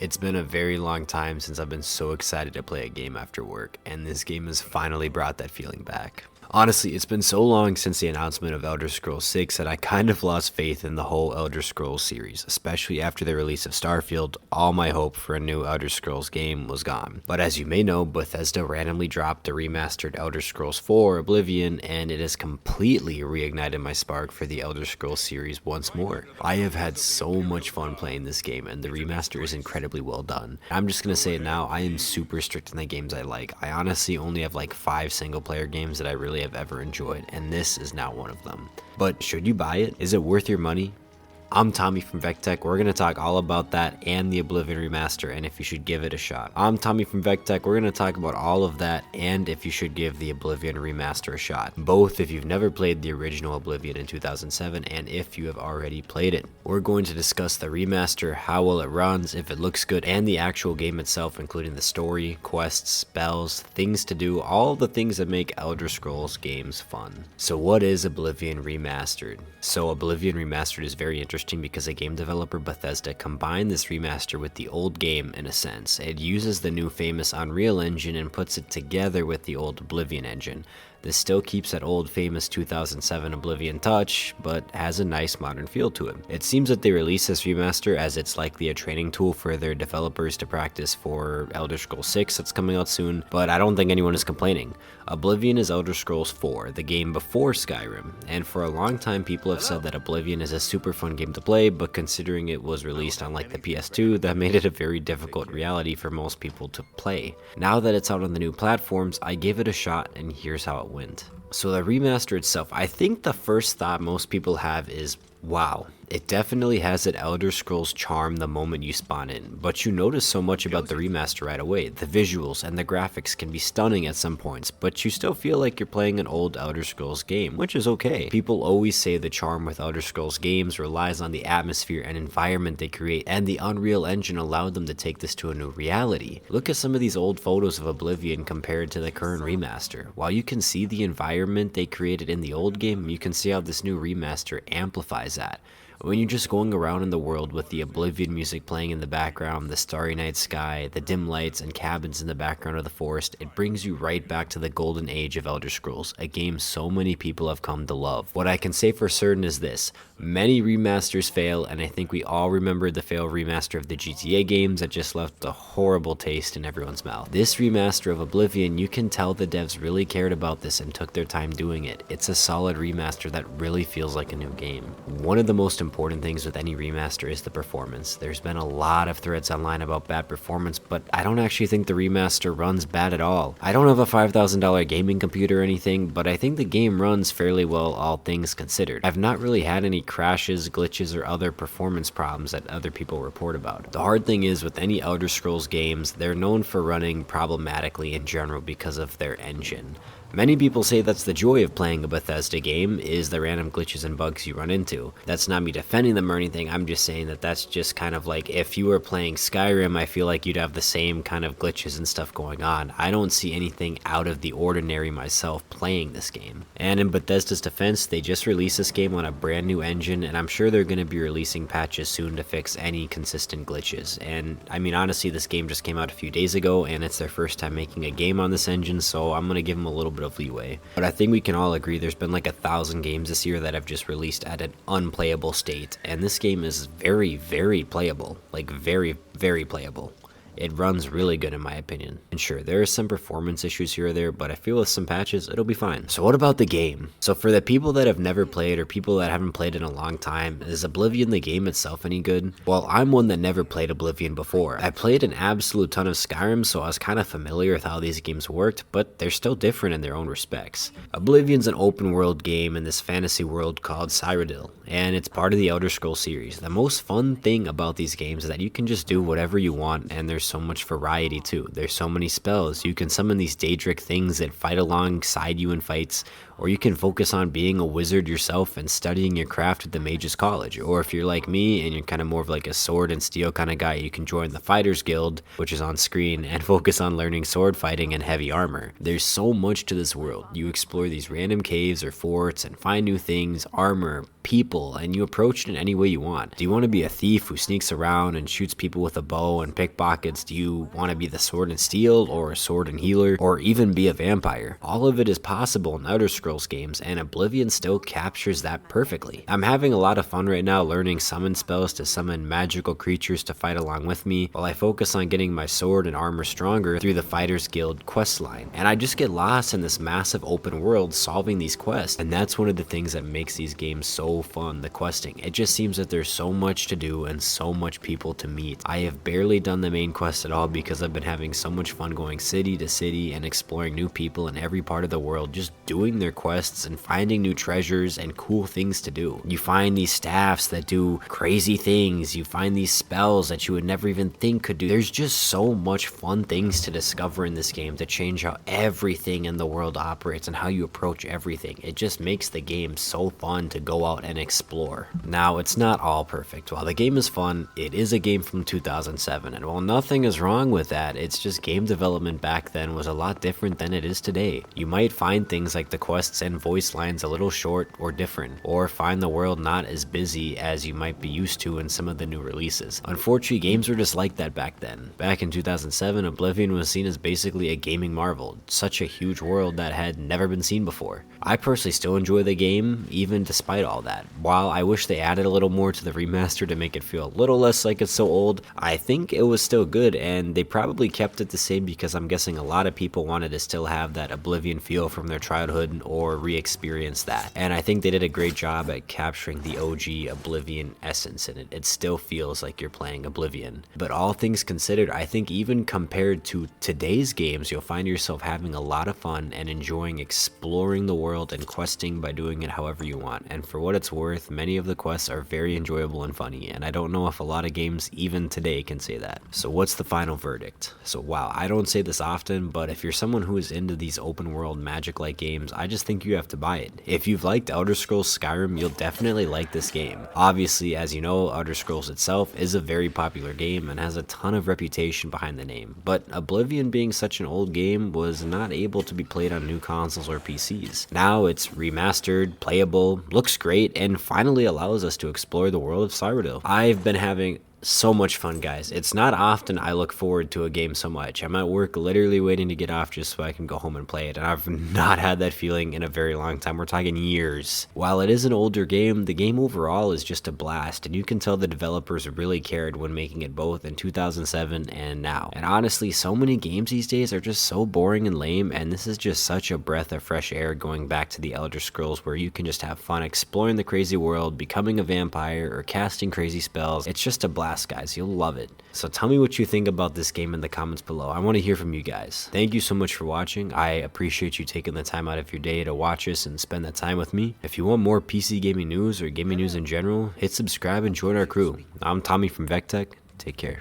It's been a very long time since I've been so excited to play a game after work, and this game has finally brought that feeling back. Honestly, it's been so long since the announcement of Elder Scrolls 6 that I kind of lost faith in the whole Elder Scrolls series, especially after the release of Starfield. All my hope for a new Elder Scrolls game was gone. But as you may know, Bethesda randomly dropped the remastered Elder Scrolls 4 Oblivion, and it has completely reignited my spark for the Elder Scrolls series once more. I have had so much fun playing this game, and the remaster is incredibly well done. I'm just gonna say it now, I am super strict in the games I like. I honestly only have like 5 single player games that I really have ever enjoyed, and this is now one of them. But should you buy it? Is it worth your money? I'm Tommy from VekTech. We're going to talk all about that and the Oblivion Remaster and if you should give it a shot. I'm Tommy from VekTech. We're going to talk about all of that and if you should give the Oblivion Remaster a shot. Both if you've never played the original Oblivion in 2007 and if you have already played it. We're going to discuss the remaster, how well it runs, if it looks good, and the actual game itself, including the story, quests, spells, things to do, all the things that make Elder Scrolls games fun. So what is Oblivion Remastered? So Oblivion Remastered is very interesting because a game developer, Bethesda, combined this remaster with the old game in a sense. It uses the new famous Unreal Engine and puts it together with the old Oblivion engine. This still keeps that old famous 2007 Oblivion touch, but has a nice modern feel to it. It seems that they released this remaster as it's likely a training tool for their developers to practice for Elder Scrolls 6 that's coming out soon, but I don't think anyone is complaining. Oblivion is Elder Scrolls 4, the game before Skyrim, and for a long time people have said that Oblivion is a super fun game to play, but considering it was released on like the PS2, that made it a very difficult reality for most people to play. Now that it's out on the new platforms, I gave it a shot and here's how it went. So the remaster itself, I think the first thought most people have is, wow, it definitely has that Elder Scrolls charm the moment you spawn in, but you notice so much about the remaster right away. The visuals and the graphics can be stunning at some points, but you still feel like you're playing an old Elder Scrolls game, which is okay. People always say the charm with Elder Scrolls games relies on the atmosphere and environment they create, and the Unreal Engine allowed them to take this to a new reality. Look at some of these old photos of Oblivion compared to the current remaster. While you can see the environment they created in the old game, you can see how this new remaster amplifies that. When you're just going around in the world with the Oblivion music playing in the background, the starry night sky, the dim lights and cabins in the background of the forest, it brings you right back to the golden age of Elder Scrolls, a game so many people have come to love. What I can say for certain is this: many remasters fail, and I think we all remember the failed remaster of the GTA games that just left a horrible taste in everyone's mouth. This remaster of Oblivion, you can tell the devs really cared about this and took their time doing it. It's a solid remaster that really feels like a new game. One of the most important things with any remaster is the performance. There's been a lot of threads online about bad performance, but I don't actually think the remaster runs bad at all. I don't have a $5,000 gaming computer or anything, but I think the game runs fairly well, all things considered. I've not really had any crashes, glitches, or other performance problems that other people report about. The hard thing is with any Elder Scrolls games, they're known for running problematically in general because of their engine. Many people say that's the joy of playing a Bethesda game, is the random glitches and bugs you run into. That's not me defending them or anything, I'm just saying that that's just kind of like if you were playing Skyrim, I feel like you'd have the same kind of glitches and stuff going on. I don't see anything out of the ordinary myself playing this game. And in Bethesda's defense, they just released this game on a brand new engine, and I'm sure they're going to be releasing patches soon to fix any consistent glitches. And I mean, honestly, this game just came out a few days ago, and it's their first time making a game on this engine, so I'm going to give them a little bit of leeway. But I think we can all agree there's been like 1,000 games this year that have just released at an unplayable state, and this game is very, very playable. Like very, very playable. It runs really good in my opinion. And sure, there are some performance issues here or there, but I feel with some patches, it'll be fine. So what about the game? So for the people that have never played or people that haven't played in a long time, is Oblivion the game itself any good? Well, I'm one that never played Oblivion before. I played an absolute ton of Skyrim, so I was kind of familiar with how these games worked, but they're still different in their own respects. Oblivion's an open world game in this fantasy world called Cyrodiil, and it's part of the Elder Scrolls series. The most fun thing about these games is that you can just do whatever you want, and there's so much variety too. There's so many spells. You can summon these Daedric things that fight alongside you in fights, Or you can focus on being a wizard yourself and studying your craft at the Mages College. Or if you're like me and you're kind of more of like a sword and steel kind of guy, you can join the Fighters Guild, which is on screen, and focus on learning sword fighting and heavy armor. There's so much to this world. You explore these random caves or forts and find new things, armor, people, and you approach it in any way you want. Do you want to be a thief who sneaks around and shoots people with a bow and pickpockets? Do you want to be the sword and steel, or a sword and healer, or even be a vampire? All of it is possible in Elder Scrolls games, and Oblivion still captures that perfectly. I'm having a lot of fun right now learning summon spells to summon magical creatures to fight along with me, while I focus on getting my sword and armor stronger through the Fighters Guild quest line. And I just get lost in this massive open world solving these quests, and that's one of the things that makes these games so fun, the questing. It just seems that there's so much to do and so much people to meet. I have barely done the main quest at all because I've been having so much fun going city to city and exploring new people in every part of the world, just doing their quests and finding new treasures and cool things to do. You find these staffs that do crazy things, you find these spells that you would never even think could do. There's just so much fun things to discover in this game to change how everything in the world operates and how you approach everything. It just makes the game so fun to go out and explore. Now, it's not all perfect. While the game is fun, it is a game from 2007, and while nothing is wrong with that, it's just game development back then was a lot different than it is today. You might find things like the quests and voice lines a little short or different, or find the world not as busy as you might be used to in some of the new releases. Unfortunately, games were just like that back then. Back in 2007, Oblivion was seen as basically a gaming marvel, such a huge world that had never been seen before. I personally still enjoy the game, even despite all that. While I wish they added a little more to the remaster to make it feel a little less like it's so old, I think it was still good, and they probably kept it the same because I'm guessing a lot of people wanted to still have that Oblivion feel from their childhood or re-experience that. And I think they did a great job at capturing the OG Oblivion essence in it. It still feels like you're playing Oblivion. But all things considered, I think even compared to today's games, you'll find yourself having a lot of fun and enjoying exploring the world and questing by doing it however you want. And for what it's worth, many of the quests are very enjoyable and funny, and I don't know if a lot of games even today can say that. So what's the final verdict? So wow, I don't say this often, but if you're someone who is into these open world magic-like games, I just think you have to buy it. If you've liked Elder Scrolls Skyrim, you'll definitely like this game. Obviously, as you know, Elder Scrolls itself is a very popular game and has a ton of reputation behind the name, but Oblivion, being such an old game, was not able to be played on new consoles or PCs. Now it's remastered, playable, looks great, and finally allows us to explore the world of Cyrodiil. I've been having so much fun, guys. It's not often I look forward to a game so much. I'm at work literally waiting to get off just so I can go home and play it, and I've not had that feeling in a very long time. We're talking years. While it is an older game, the game overall is just a blast, and you can tell the developers really cared when making it both in 2007 and now. And honestly, so many games these days are just so boring and lame, and this is just such a breath of fresh air going back to the Elder Scrolls, where you can just have fun exploring the crazy world, becoming a vampire, or casting crazy spells. It's just a blast, guys. You'll love it. So tell me what you think about this game in the comments below. I want to hear from you guys. Thank you so much for watching. I appreciate you taking the time out of your day to watch this and spend that time with me. If you want more PC gaming news or gaming news in general, hit subscribe and join our crew. I'm Tommy from VekTech. Take care.